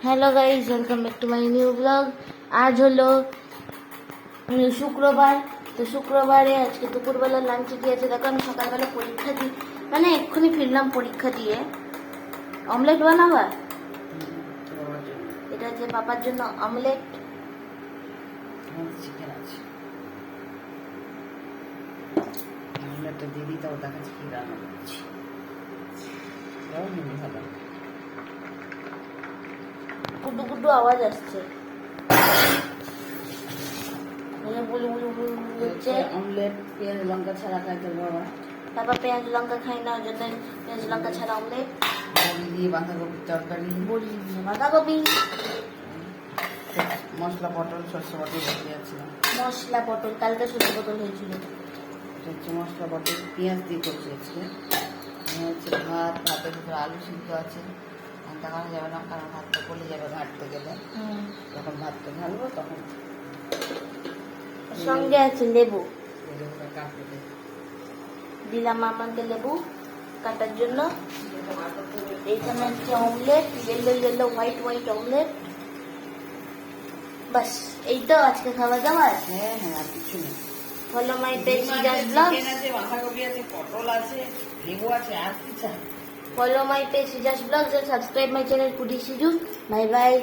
Hello guys, welcome back to my new blog. আজ হলো শুক্রবার। তো শুক্রবারে আজকে দুপুরবেলা লাঞ্চে কি আছে দেখো। আমি সকালবেলা পরীক্ষা দিই, মানে এক্ষুনি ফিরলাম পরীক্ষা দিয়ে। অমলেট বানাবা? এটা হচ্ছে পাপার জন্য অমলেট। চিকেন আছে, অমলেটটা দিয়ে দিই, তাও দেখাচ্ছি কি রান্না করছি। ভালো গুড্ডু গুড্ডু আওয়াজ আসছে, বুলু বুলু বুলু হচ্ছে। অমলেট পেঁয়াজ লঙ্কা ছাড়া খাই তোর বাবা। পাপা পেঁয়াজ লঙ্কা খাই না, ওই জন্য পেঁয়াজ লঙ্কা ছাড়া অমলেট। বড়ি দিয়ে বাঁধাকপির তরকারি, বড়ি বাঁধাকপি, মশলা পটল, সর্ষে পটল দিয়েছিলাম। মশলা পটল, কালকে সর্ষে পটল হয়েছিল। এটা হচ্ছে মশলা পটল পেঁয়াজ দিয়ে করছি আজকে। হচ্ছে ভাতের ভিতরে আলু সিদ্ধ আছে, ভাতটা খাওয়া যাবে না, কারণ ভাতটা গলে যাবে ঘাঁটতে গেলে। যখন ভাতটা ঢালবো তখন সঙ্গে আছে লেবু, কাটতে দিলাম আমাকে লেবু কাটার জন্য। এইখানে হচ্ছে omelette, yellow yellow white white omelette. বাস এই তো আজকে খাওয়া দাওয়া। হ্যাঁ হ্যাঁ, আর কিছু নেই। Follow my page Sijas blogs. Chicken আছে, বাঁধাকপি আছে, পটল আছে, লেবু আছে, আর কি চাই? Follow my page Sijas blogs and subscribe my channel Foodie Siju. Bye bye.